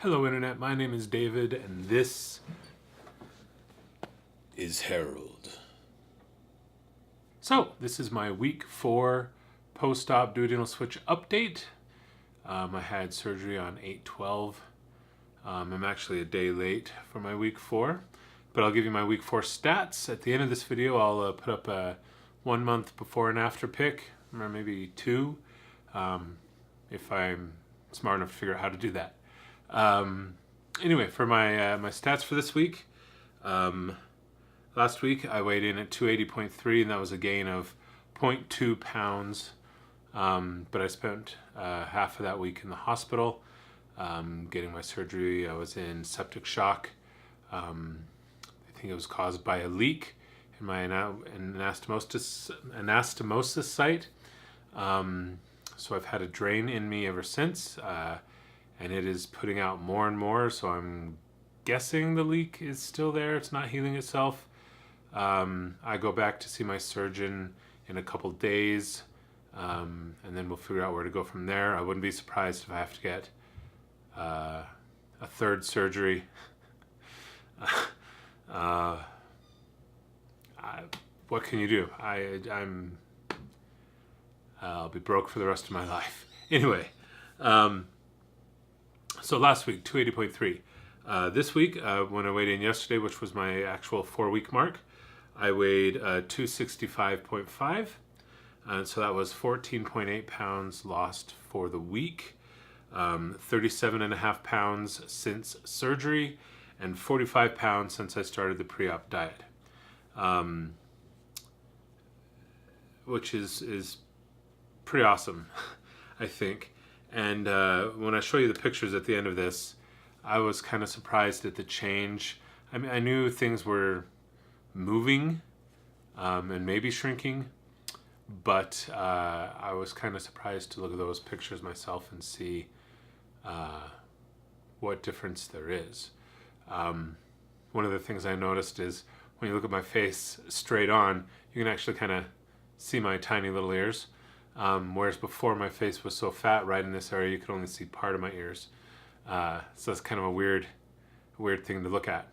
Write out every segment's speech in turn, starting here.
Hello Internet, my name is David and this is Harold. So, this is my week 4 post-op duodenal switch update. I had surgery on 8/12. I'm actually a day late for my week 4, but I'll give you my week 4 stats. At the end of this video, I'll put up a 1 month before and after pic, or maybe 2, if I'm smart enough to figure out how to do that. Anyway, for my stats for this week, last week I weighed in at 280.3, and that was a gain of 0.2 pounds. But I spent half of that week in the hospital getting my surgery. I was in septic shock. I think it was caused by a leak in my anastomosis site. So I've had a drain in me ever since. And it is putting out more and more, so I'm guessing the leak is still there. It's not healing itself. I go back to see my surgeon in a couple days, and then we'll figure out where to go from there. I wouldn't be surprised if I have to get a third surgery. What can you do? I'll be broke for the rest of my life. Anyway. So last week, 280.3. This week, when I weighed in yesterday, which was my actual 4-week mark, I weighed 265.5. So that was 14.8 pounds lost for the week, 37.5 pounds since surgery, and 45 pounds since I started the pre-op diet, which is pretty awesome, I think. And when I show you the pictures at the end of this, I was kind of surprised at the change. I mean, I knew things were moving and maybe shrinking, but I was kind of surprised to look at those pictures myself and see what difference there is. One of the things I noticed is when you look at my face straight on, you can actually kind of see my tiny little ears. Whereas before my face was so fat right in this area, you could only see part of my ears. So that's kind of a weird thing to look at.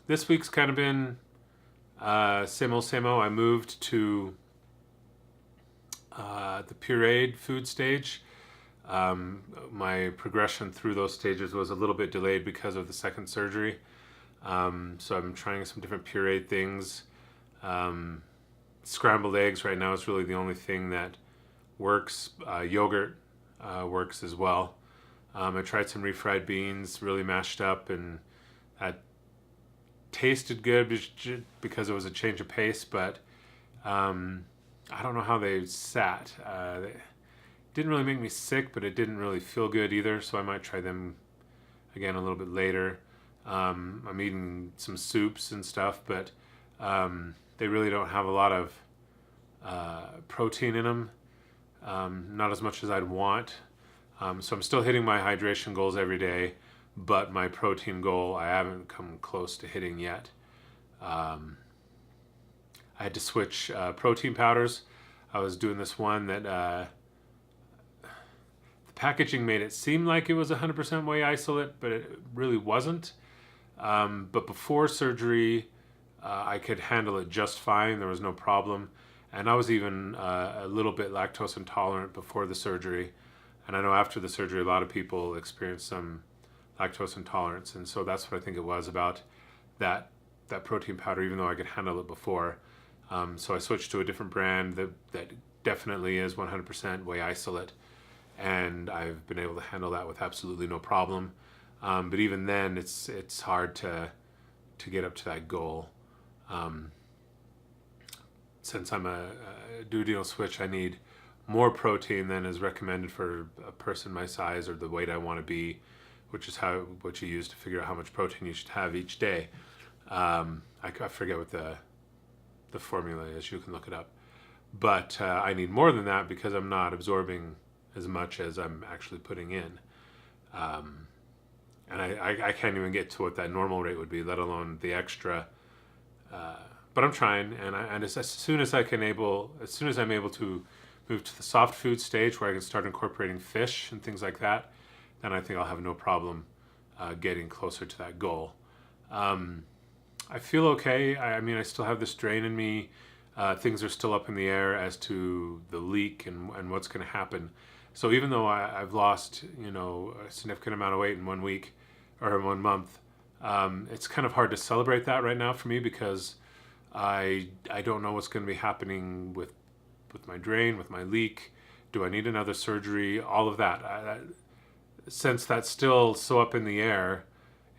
This week's kind of been same old, same old. I moved to the pureed food stage. My progression through those stages was a little bit delayed because of the second surgery. So I'm trying some different pureed things. Scrambled eggs right now is really the only thing that works. Yogurt works as well. I tried some refried beans, really mashed up, and that tasted good because it was a change of pace, but I don't know how they sat. They didn't really make me sick, but it didn't really feel good either, so I might try them again a little bit later. I'm eating some soups and stuff, but they really don't have a lot of protein in them, not as much as I'd want. So I'm still hitting my hydration goals every day, but my protein goal I haven't come close to hitting yet. I had to switch protein powders. I was doing this one that the packaging made it seem like it was 100% whey isolate, but it really wasn't. But before surgery, I could handle it just fine. There was no problem. And I was even a little bit lactose intolerant before the surgery. And I know after the surgery, a lot of people experience some lactose intolerance. And so that's what I think it was about that protein powder, even though I could handle it before. So I switched to a different brand that definitely is 100% whey isolate. And I've been able to handle that with absolutely no problem. But even then, it's hard to get up to that goal. Since I'm a duodenal switch, I need more protein than is recommended for a person my size or the weight I want to be, which is what you use to figure out how much protein you should have each day. I forget what the formula is. You can look it up. But I need more than that because I'm not absorbing as much as I'm actually putting in. And I can't even get to what that normal rate would be, let alone the extra. But I'm trying, and as soon as I'm able to move to the soft food stage where I can start incorporating fish and things like that, then I think I'll have no problem getting closer to that goal. I feel okay. I mean, I still have this drain in me. Things are still up in the air as to the leak and what's going to happen. So even though I've lost, a significant amount of weight in 1 week or in 1 month, it's kind of hard to celebrate that right now for me because I don't know what's going to be happening with my drain, with my leak. Do I need another surgery? All of that. Since that's still so up in the air,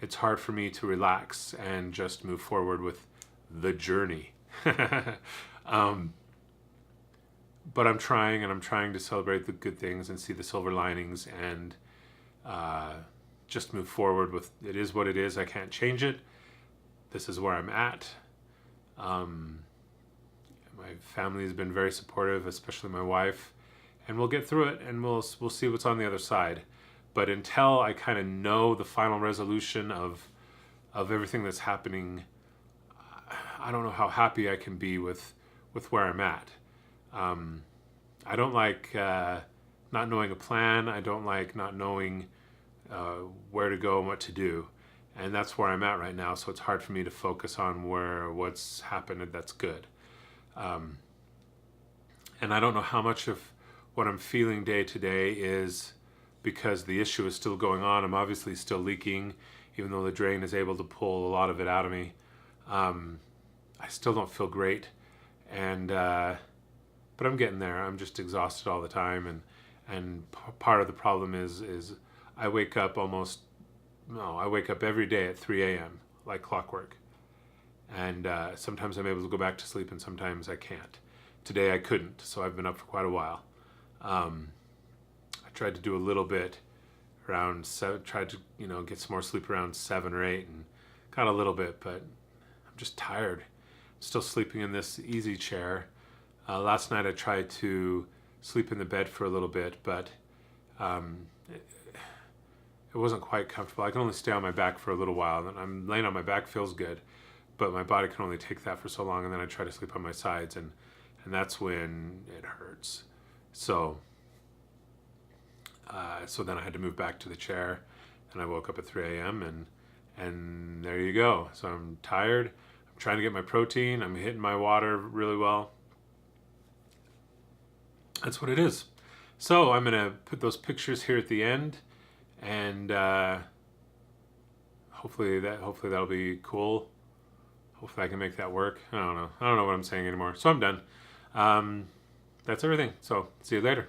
it's hard for me to relax and just move forward with the journey. But I'm trying, and I'm trying to celebrate the good things and see the silver linings and just move forward with it is what it is. I can't change it. This is where I'm at. My family has been very supportive, especially my wife, and we'll get through it, and we'll see what's on the other side. But until I kind of know the final resolution of everything that's happening, I don't know how happy I can be with where I'm at. I don't like not knowing a plan. I don't like not knowing where to go and what to do. And that's where I'm at right now. So it's hard for me to focus on what's happened that's good. And I don't know how much of what I'm feeling day to day is because the issue is still going on. I'm obviously still leaking, even though the drain is able to pull a lot of it out of me. I still don't feel great, but I'm getting there. I'm just exhausted all the time, and part of the problem is I wake up every day at 3 a.m. like clockwork, and sometimes I'm able to go back to sleep, and sometimes I can't. Today I couldn't, so I've been up for quite a while. I tried to do a little bit around 7, tried to get some more sleep around 7 or 8, and got a little bit, but I'm just tired. I'm still sleeping in this easy chair. Last night I tried to sleep in the bed for a little bit, but it wasn't quite comfortable. I can only stay on my back for a little while. And I'm laying on my back, feels good, but my body can only take that for so long, and then I try to sleep on my sides, and that's when it hurts. So then I had to move back to the chair, and I woke up at 3 a.m. and there you go. So I'm tired. I'm trying to get my protein. I'm hitting my water really well. That's what it is. So I'm gonna put those pictures here at the end, and hopefully that'll be cool. Hopefully I can make that work. I don't know what I'm saying anymore. So I'm done. That's everything. So see you later.